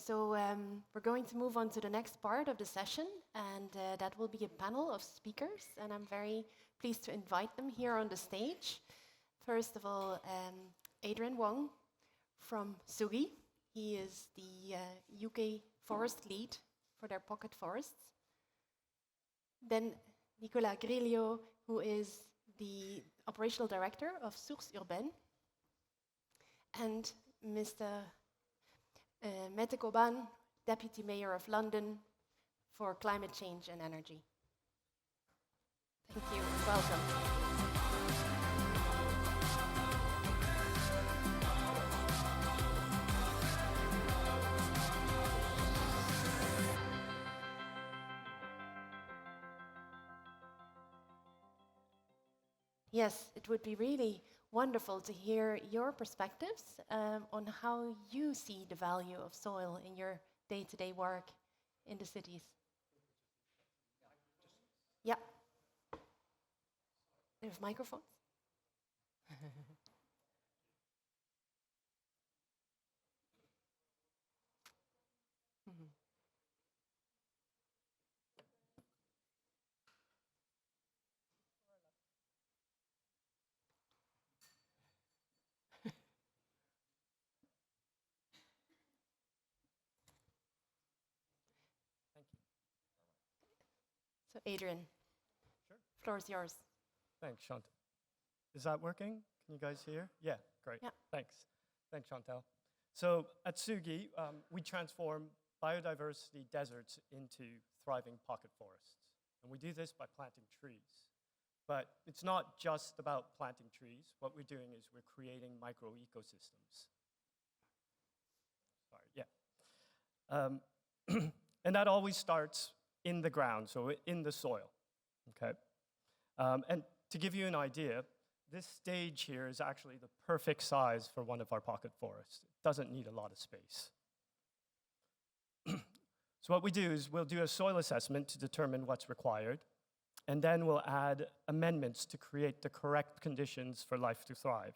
We're going to move on to the next part of the session, and that will be a panel of speakers, and I'm very pleased to invite them here on the stage. First of all, Adrian Wong from Sugi. He is the UK forest lead for their pocket forests. Then Nicolas Grillo, who is the operational director of Sources Urbaines. And Mr. Mette Coban, Deputy Mayor of London for Climate Change and Energy. Thank you and welcome. Yes, it would be really wonderful to hear your perspectives on how you see the value of soil in your day-to-day work in the cities. Yeah. There's microphones. Mm-hmm. Thank you. So Adrian, Sure. Floor is yours. Thanks, Chantal. Is that working? Can you guys hear? Yeah, great. Yeah. Thanks. Thanks, Chantal. So at Sugi, we transform biodiversity deserts into thriving pocket forests. And we do this by planting trees. But it's not just about planting trees. What we're doing is we're creating micro-ecosystems. Sorry, yeah. And that always starts in the ground, so in the soil, okay? And to give you an idea, this stage here is actually the perfect size for one of our pocket forests. It doesn't need a lot of space. So what we do is we'll do a soil assessment to determine what's required, and then we'll add amendments to create the correct conditions for life to thrive.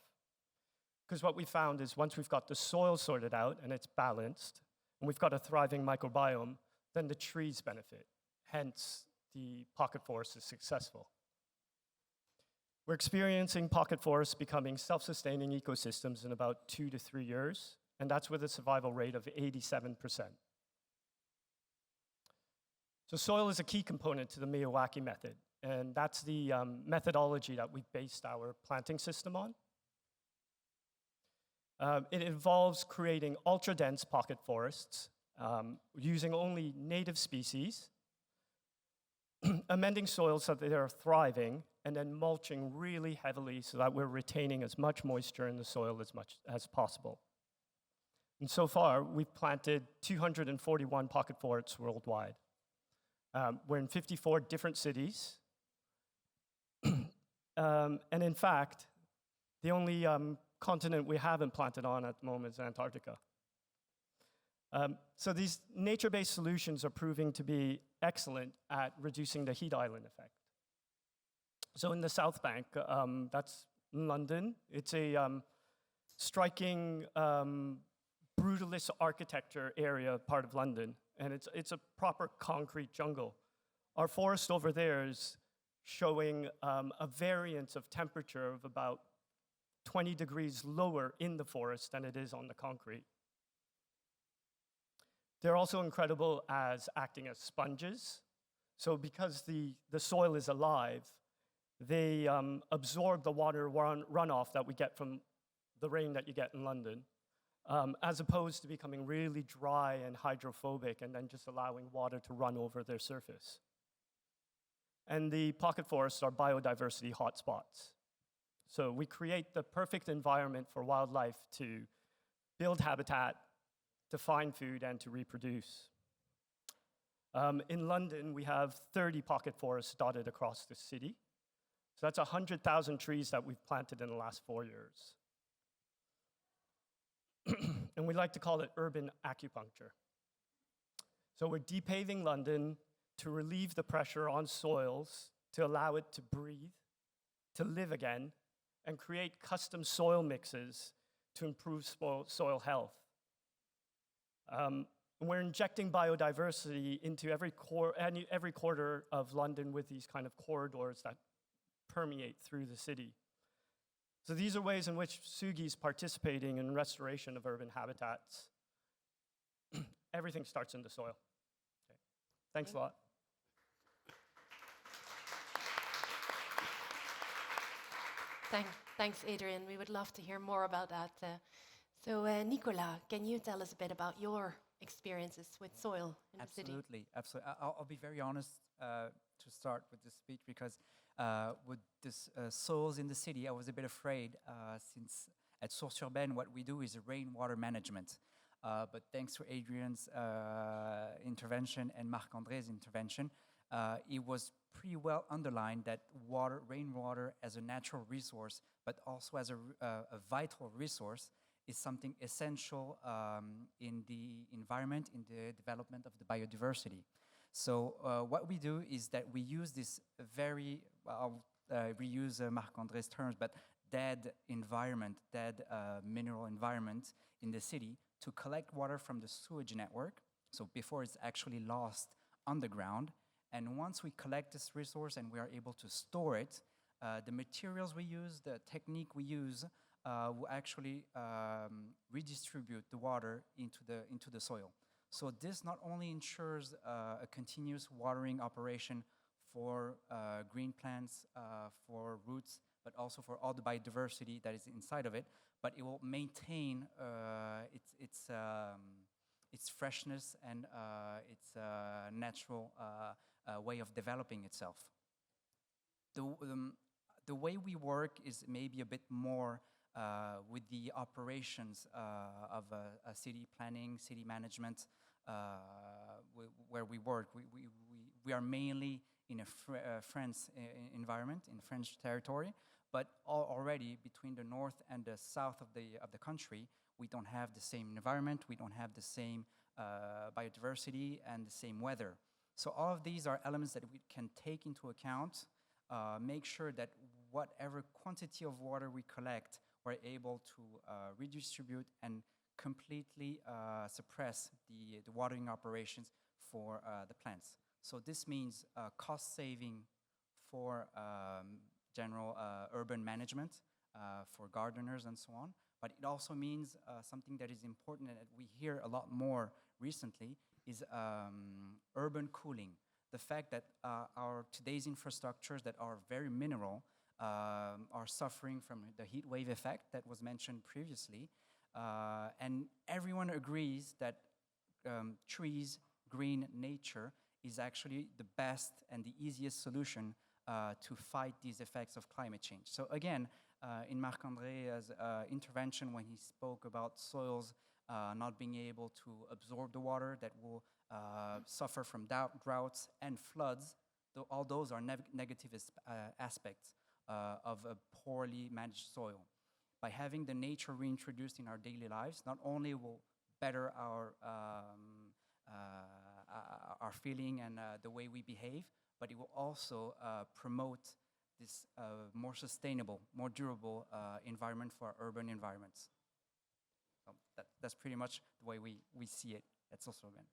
Because what we found is once we've got the soil sorted out and it's balanced, and we've got a thriving microbiome, then the trees benefit. Hence, the pocket forest is successful. We're experiencing pocket forests becoming self-sustaining ecosystems in about 2 to 3 years, and that's with a survival rate of 87%. So soil is a key component to the Miyawaki method, and that's the methodology that we based our planting system on. It involves creating ultra-dense pocket forests, using only native species, amending soils so that they are thriving, and then mulching really heavily so that we're retaining as much moisture in the soil as much as possible. And so far, we've planted 241 pocket forests worldwide. We're in 54 different cities. And in fact, the only continent we haven't planted on at the moment is Antarctica. So these nature-based solutions are proving to be excellent at reducing the heat island effect. So in the South Bank, that's London. It's a striking brutalist architecture area, part of London, and it's a proper concrete jungle. Our forest over there is showing a variance of temperature of about 20 degrees lower in the forest than it is on the concrete. They're also incredible as acting as sponges. So because the soil is alive, they absorb the water runoff that we get from the rain that you get in London, as opposed to becoming really dry and hydrophobic and then just allowing water to run over their surface. And the pocket forests are biodiversity hotspots. So we create the perfect environment for wildlife to build habitat, to find food, and to reproduce. In London, we have 30 pocket forests dotted across the city. So that's 100,000 trees that we've planted in the last 4 years. And we like to call it urban acupuncture. So we're depaving London to relieve the pressure on soils, to allow it to breathe, to live again, and create custom soil mixes to improve soil health. And we're injecting biodiversity into every quarter of London with these kind of corridors that permeate through the city. So these are ways in which Sugi is participating in restoration of urban habitats. Everything starts in the soil. Okay. Thanks a lot. Thanks, Adrian. We would love to hear more about that. So, Nicolas, can you tell us a bit about your experiences with soil in the city? Absolutely. I'll be very honest to start with this speech because with this soils in the city, I was a bit afraid since at Source Urbaine, what we do is rainwater management. But thanks to Adrian's intervention and Marc-André's intervention, it was pretty well underlined that rainwater as a natural resource, but also as a vital resource, is something essential in the environment, in the development of the biodiversity. So what we do is that we use this I'll reuse Marc-André's terms, but dead mineral environment in the city to collect water from the sewage network, so before it's actually lost underground. And once we collect this resource and we are able to store it, the materials we use, the technique we use, will actually redistribute the water into the soil. So this not only ensures a continuous watering operation for green plants, for roots, but also for all the biodiversity that is inside of it, but it will maintain its freshness and its natural way of developing itself. The way we work is maybe a bit more with the operations of a city planning, city management, where we work. We are mainly in a French environment, in French territory, but already between the north and the south of the country, we don't have the same environment, we don't have the same biodiversity and the same weather. So all of these are elements that we can take into account, make sure that whatever quantity of water we collect, we're able to redistribute and completely suppress the watering operations for the plants. So this means cost saving for general urban management, for gardeners and so on. But it also means something that is important and that we hear a lot more recently is urban cooling. The fact that our today's infrastructures that are very mineral are suffering from the heat wave effect that was mentioned previously. And everyone agrees that trees, green nature is actually the best and the easiest solution to fight these effects of climate change. So again, in Marc-André's intervention when he spoke about soils not being able to absorb the water that will suffer from droughts and floods, all those are negative aspects of a poorly managed soil. By having the nature reintroduced in our daily lives, not only will better our feeling and the way we behave, but it will also promote this more sustainable, more durable environment for our urban environments. So that's pretty much the way we see it at Source Urbaine.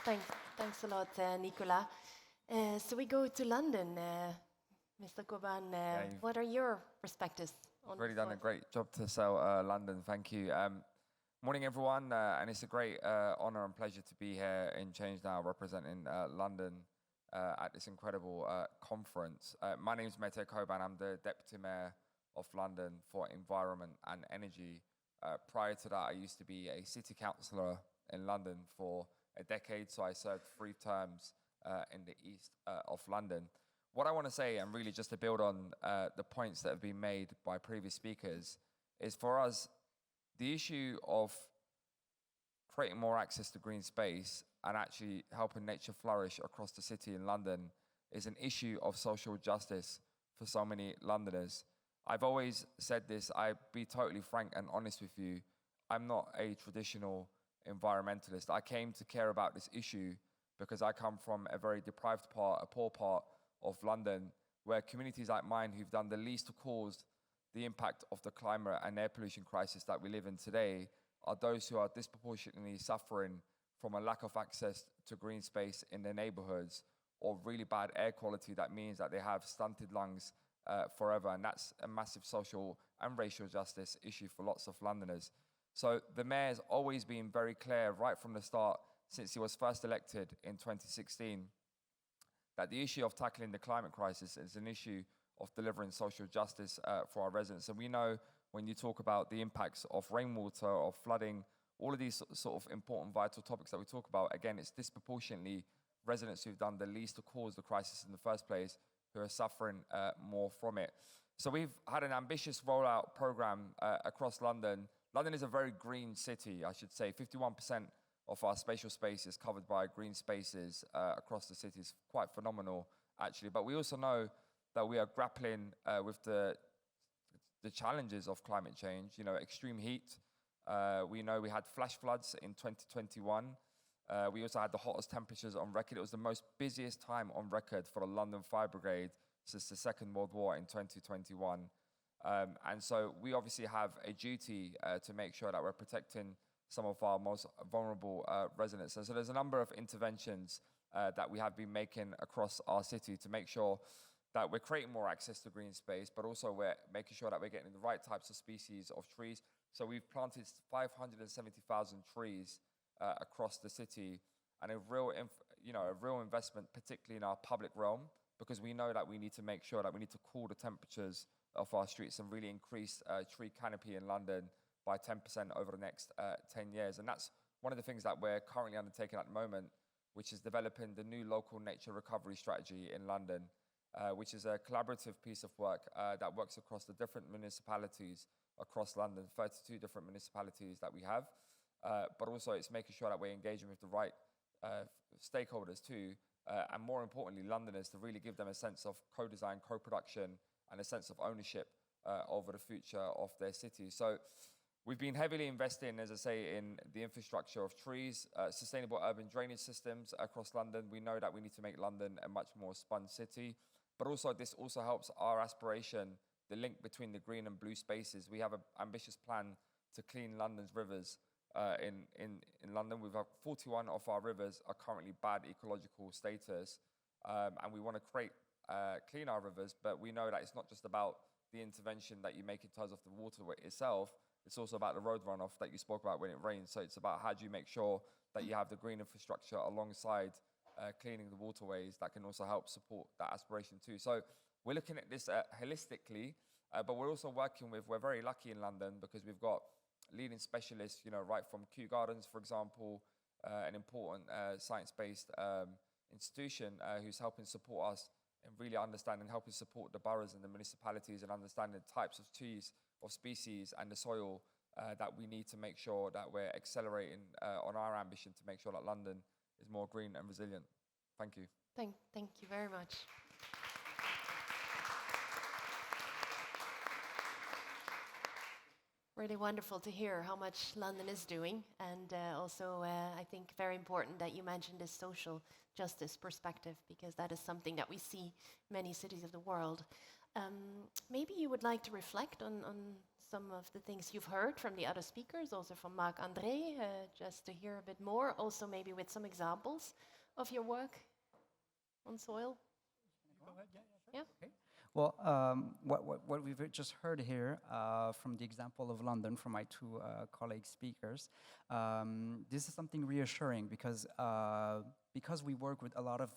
Thanks. Thanks a lot, Nicolas. So we go to London. Mr. Coban, what are your perspectives on really done a great job to sell London. Thank you. Morning, everyone. And it's a great honor and pleasure to be here in Change Now, representing London at this incredible conference. My name is Mete Coban. I'm the Deputy Mayor of London for Environment and Energy. Prior to that, I used to be a city councillor in London for a decade, so I served 3 terms in the east of London. What I want to say, and really just to build on the points that have been made by previous speakers, is for us, the issue of creating more access to green space and actually helping nature flourish across the city in London is an issue of social justice for so many Londoners. I've always said this, I'll be totally frank and honest with you, I'm not a traditional environmentalist. I came to care about this issue because I come from a very deprived part, a poor part of London, where communities like mine who've done the least to cause the impact of the climate and air pollution crisis that we live in today are those who are disproportionately suffering from a lack of access to green space in their neighborhoods, or really bad air quality that means that they have stunted lungs forever. And that's a massive social and racial justice issue for lots of Londoners. So the mayor's always been very clear right from the start, since he was first elected in 2016, that the issue of tackling the climate crisis is an issue of delivering social justice for our residents. And we know when you talk about the impacts of rainwater, of flooding, all of these sort of important, vital topics that we talk about, again, it's disproportionately residents who've done the least to cause the crisis in the first place who are suffering more from it. So we've had an ambitious rollout program across London. London is a very green city, I should say. 51% of our spatial space is covered by green spaces across the city. It's quite phenomenal, actually. But we also know that we are grappling with the challenges of climate change, you know, extreme heat. We know we had flash floods in 2021. We also had the hottest temperatures on record. It was the most busiest time on record for the London Fire Brigade since the Second World War in 2021. And so we obviously have a duty to make sure that we're protecting some of our most vulnerable residents. And so there's a number of interventions that we have been making across our city to make sure that we're creating more access to green space, but also we're making sure that we're getting the right types of species of trees. So we've planted 570,000 trees across the city, and a real investment, particularly in our public realm, because we know that we need to make sure that we need to cool the temperatures of our streets and really increase tree canopy in London by 10% over the next 10 years. And that's one of the things that we're currently undertaking at the moment, which is developing the new local nature recovery strategy in London, which is a collaborative piece of work that works across the different municipalities across London, 32 different municipalities that we have. But also it's making sure that we're engaging with the right stakeholders too, and more importantly, Londoners, to really give them a sense of co-design, co-production, and a sense of ownership over the future of their city. So we've been heavily investing, as I say, in the infrastructure of trees, sustainable urban drainage systems across London. We know that we need to make London a much more spun city, but also this also helps our aspiration, the link between the green and blue spaces. We have an ambitious plan to clean London's rivers. In London, we've got 41 of our rivers are currently bad ecological status, and we want to clean our rivers, but we know that it's not just about the intervention that you make in terms of the waterway itself, it's also about the road runoff that you spoke about when it rains. So it's about how do you make sure that you have the green infrastructure alongside cleaning the waterways that can also help support that aspiration too. So we're looking at this holistically, but we're also we're very lucky in London because we've got leading specialists, you know, right from Kew Gardens, for example, an important science-based institution who's helping support us and really understanding, helping support the boroughs and the municipalities and understanding the types of trees, of species and the soil that we need to make sure that we're accelerating on our ambition to make sure that London is more green and resilient. Thank you. Thank you very much. Really wonderful to hear how much London is doing, and also I think very important that you mentioned this social justice perspective, because that is something that we see in many cities of the world. Maybe you would like to reflect on some of the things you've heard from the other speakers, also from Marc-André, just to hear a bit more, also maybe with some examples of your work on soil. Go ahead, yeah, sure. Yeah. Okay. Well, what we've just heard here from the example of London from my two colleague speakers, this is something reassuring because we work with a lot of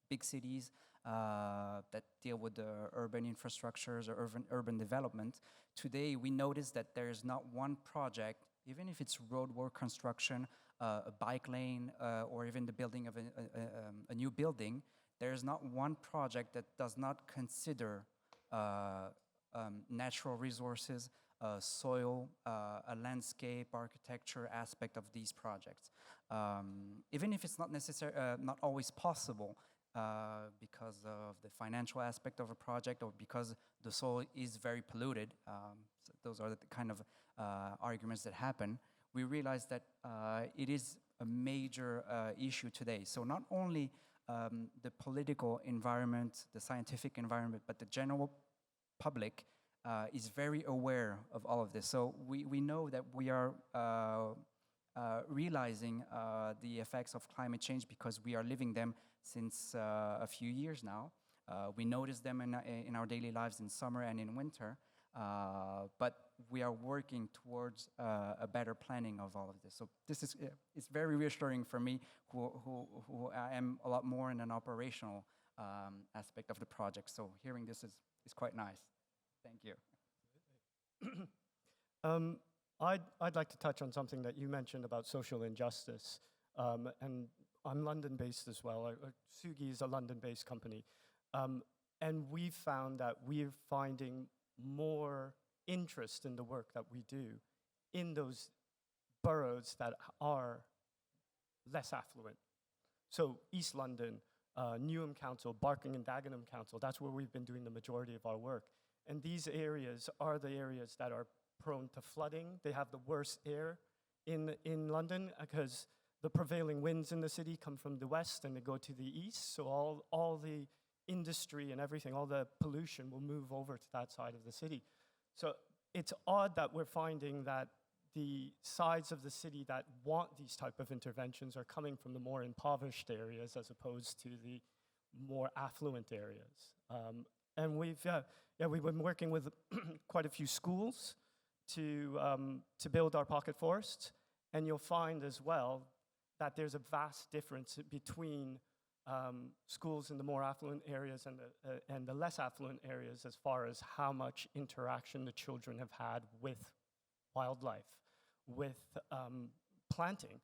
big cities that deal with the urban infrastructures or urban development. Today, we notice that there is not one project, even if it's roadwork construction, a bike lane, or even the building of a new building. There is not one project that does not consider natural resources, soil, a landscape, architecture aspect of these projects. Even if it's not always possible because of the financial aspect of a project or because the soil is very polluted. So those are the kind of arguments that happen. We realize that it is a major issue today. So not only the political environment, the scientific environment, but the general public is very aware of all of this. So we know that we are realizing the effects of climate change because we are living them since a few years now. We notice them in our daily lives in summer and in winter, but we are working towards a better planning of all of this. So this is it's very reassuring for me, who I am a lot more in an operational aspect of the project. So hearing this is quite nice. Thank you. I'd like to touch on something that you mentioned about social injustice, and I'm London-based as well. Sugi is a London-based company, and we've found that we're finding more interest in the work that we do in those boroughs that are less affluent. So East London, Newham Council, Barking and Dagenham Council, that's where we've been doing the majority of our work. And these areas are the areas that are prone to flooding. They have the worst air in London because the prevailing winds in the city come from the west and they go to the east. So all the industry and everything, all the pollution will move over to that side of the city. So it's odd that we're finding that the sides of the city that want these type of interventions are coming from the more impoverished areas as opposed to the more affluent areas. And we've been working with quite a few schools to build our pocket forests, and you'll find as well that there's a vast difference between schools in the more affluent areas and the less affluent areas as far as how much interaction the children have had with wildlife, with planting.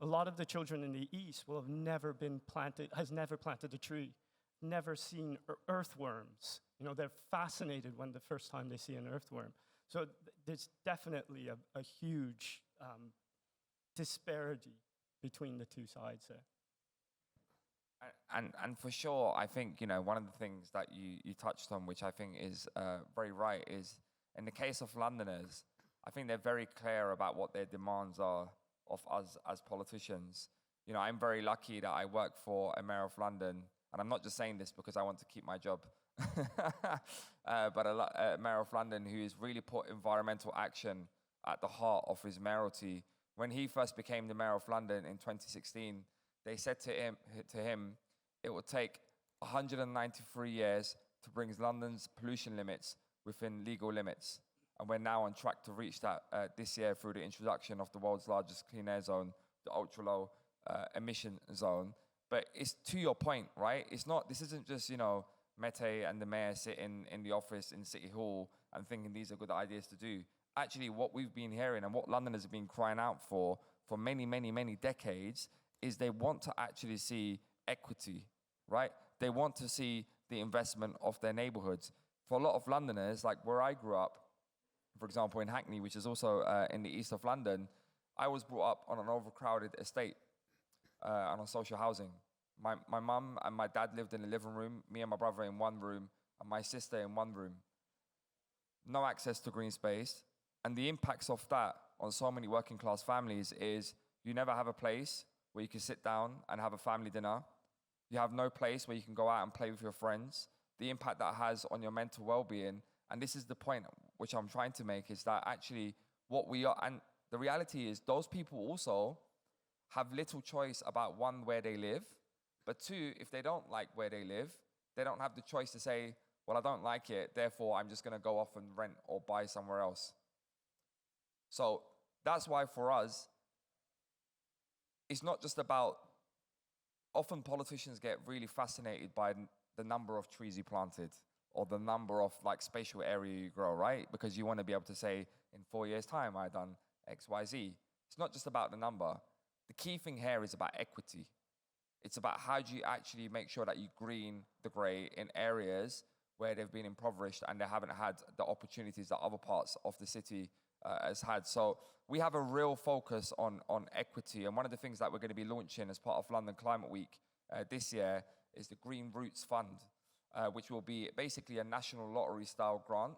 A lot of the children in the East will have never planted a tree, never seen earthworms. You know, they're fascinated when the first time they see an earthworm. So there's definitely a huge disparity between the two sides there. And for sure, I think, you know, one of the things that you touched on, which I think is very right, is in the case of Londoners, I think they're very clear about what their demands are of us as politicians. You know, I'm very lucky that I work for a mayor of London, and I'm not just saying this because I want to keep my job, but a mayor of London who has really put environmental action at the heart of his mayoralty. When he first became the mayor of London in 2016, they said to him, it would take 193 years to bring London's pollution limits within legal limits. And we're now on track to reach that this year through the introduction of the world's largest clean air zone, the ultra-low emission zone. But it's to your point, right? This isn't just, you know, Mete and the mayor sitting in the office in City Hall and thinking these are good ideas to do. Actually, what we've been hearing and what Londoners have been crying out for many, many, many decades is they want to actually see equity, right? They want to see the investment of their neighborhoods. For a lot of Londoners, like where I grew up, for example, in Hackney, which is also in the east of London, I was brought up on an overcrowded estate on a social housing. My mum and my dad lived in the living room, me and my brother in one room, and my sister in one room. No access to green space. And the impacts of that on so many working class families is you never have a place where you can sit down and have a family dinner. You have no place where you can go out and play with your friends. The impact that has on your mental well-being, and this is the point which I'm trying to make, is that actually what we are, and the reality is those people also have little choice about, one, where they live, but two, if they don't like where they live, they don't have the choice to say, well, I don't like it, therefore I'm just going to go off and rent or buy somewhere else. So that's why for us, it's not just about, often politicians get really fascinated by the number of trees you planted or the number of like spatial area you grow, right? Because you want to be able to say, in 4 years' time, I've done X, Y, Z. It's not just about the number. The key thing here is about equity. It's about how do you actually make sure that you green the grey in areas where they've been impoverished and they haven't had the opportunities that other parts of the city has had. So we have a real focus on equity. And one of the things that we're going to be launching as part of London Climate Week this year is the Green Roots Fund, which will be basically a national lottery-style grant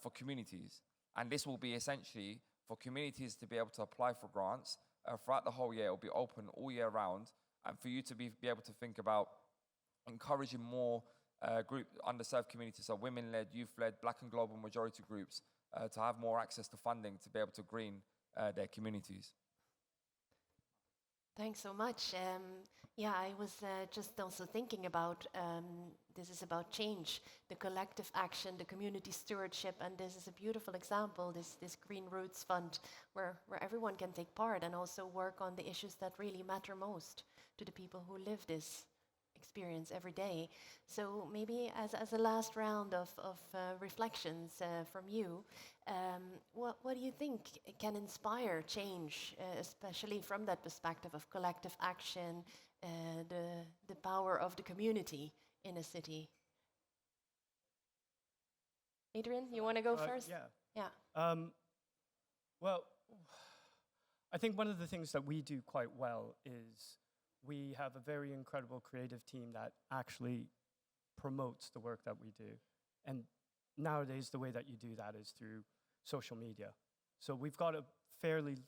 for communities. And this will be essentially for communities to be able to apply for grants throughout the whole year. It will be open all year round. And for you to be able to think about encouraging more group underserved communities, so women-led, youth-led, Black and global majority groups, to have more access to funding to be able to green their communities. Thanks so much. Yeah, I was just also thinking about this is about change, the collective action, the community stewardship, and this is a beautiful example, this Green Roots Fund, where everyone can take part and also work on the issues that really matter most to the people who live this experience every day. So maybe as a last round of reflections from you, what do you think can inspire change, especially from that perspective of collective action, the power of the community in a city? Adrian, you want to go first? Yeah. Yeah. Well, I think one of the things that we do quite well is we have a very incredible creative team that actually promotes the work that we do. And nowadays, the way that you do that is through social media. So we've got a fairly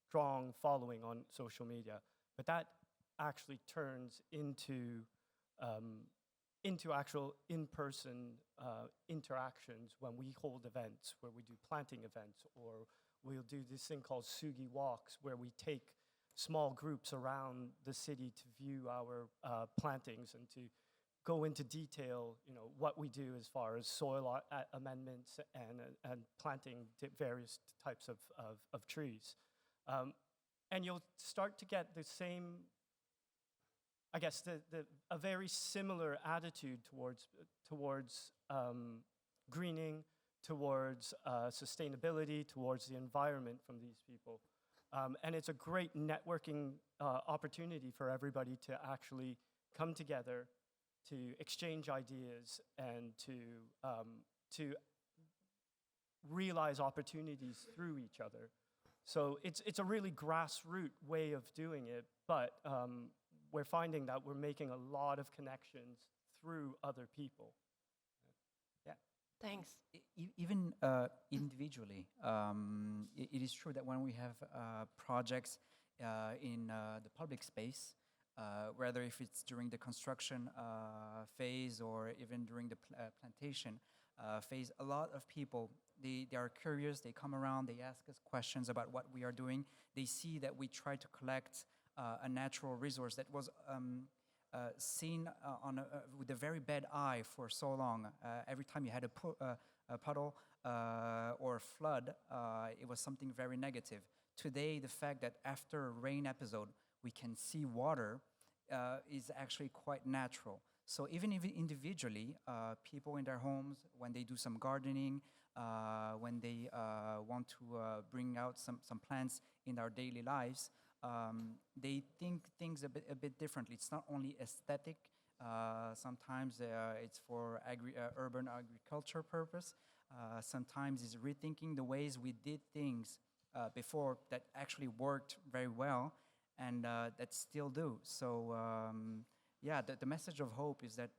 strong following on social media, but that actually turns into actual in-person interactions when we hold events, where we do planting events, or we'll do this thing called Sugi Walks, where we take small groups around the city to view our plantings and to go into detail, what we do as far as soil amendments and planting various types of trees. And you'll start to get the same, I guess, a very similar attitude towards greening, towards sustainability, towards the environment from these people. And it's a great networking opportunity for everybody to actually come together, to exchange ideas, and to realize opportunities through each other. So it's a really grassroots way of doing it, but we're finding that we're making a lot of connections through other people. Yeah. Thanks. Even individually, it is true that when we have projects in the public space, whether if it's during the construction phase or even during the plantation phase, a lot of people, they are curious, they come around, they ask us questions about what we are doing. They see that we try to collect a natural resource that was seen with a very bad eye for so long. Every time you had a puddle or a flood, it was something very negative. Today, the fact that after a rain episode, we can see water is actually quite natural. So even if individually, people in their homes, when they do some gardening, when they want to bring out some plants in our daily lives, they think things a bit differently. It's not only aesthetic. Sometimes it's for urban agriculture purpose. Sometimes it's rethinking the ways we did things before that actually worked very well and that still do. So yeah, the message of hope is that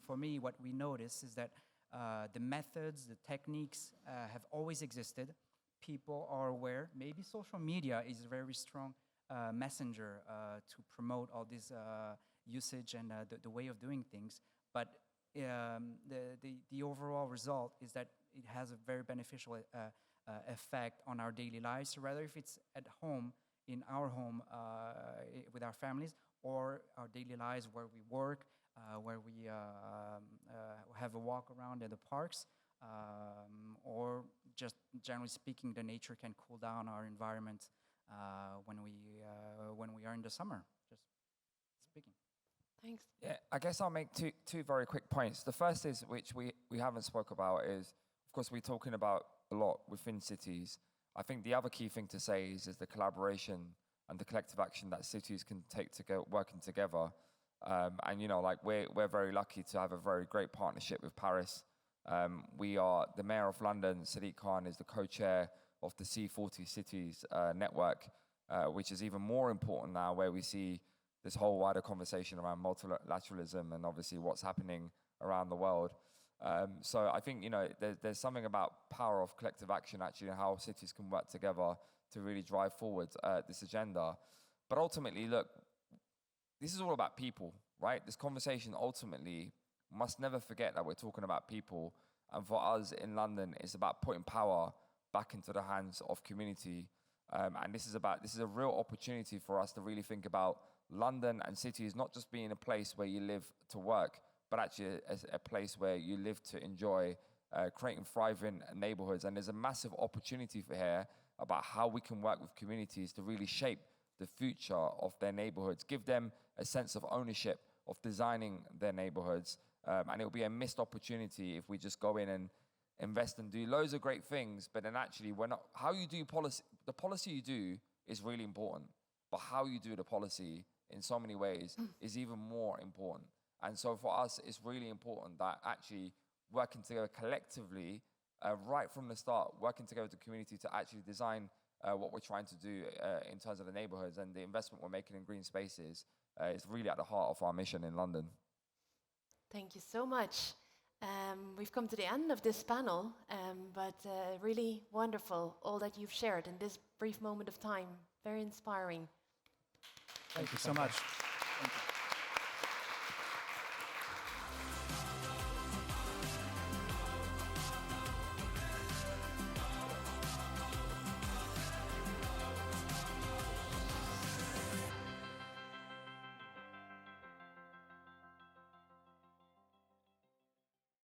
for me, what we notice is that the methods, the techniques have always existed. People are aware. Maybe social media is a very strong messenger to promote all this usage and the way of doing things. But the overall result is that it has a very beneficial effect on our daily lives. So whether if it's at home, in our home with our families, or our daily lives where we work, where we have a walk around in the parks, or just generally speaking, the nature can cool down our environment when we are in the summer. Just speaking. Thanks. Yeah, I guess I'll make two very quick points. The first is, which we haven't spoke about, is, of course, we're talking about a lot within cities. I think the other key thing to say is the collaboration and the collective action that cities can take to go working together. And we're very lucky to have a very great partnership with Paris. We are the Mayor of London, Sadiq Khan, is the co-chair of the C40 Cities network, which is even more important now, where we see this whole wider conversation around multilateralism and obviously what's happening around the world. So I think there's something about power of collective action, actually, and how cities can work together to really drive forward this agenda. But ultimately, look, this is all about people, right? This conversation ultimately must never forget that we're talking about people. And for us in London, it's about putting power back into the hands of community. And this is a real opportunity for us to really think about London and cities not just being a place where you live to work, but actually as a place where you live to enjoy, creating thriving neighborhoods. And there's a massive opportunity for here about how we can work with communities to really shape the future of their neighborhoods, give them a sense of ownership of designing their neighborhoods. And it'll be a missed opportunity if we just go in and invest and do loads of great things, but then actually how you do policy, the policy you do is really important, but how you do the policy in so many ways is even more important. And so for us, it's really important that actually working together collectively, right from the start, working together with the community to actually design what we're trying to do in terms of the neighborhoods and the investment we're making in green spaces is really at the heart of our mission in London. Thank you so much. We've come to the end of this panel, but really wonderful, all that you've shared in this brief moment of time. Very inspiring. Thank you so much. Thank you.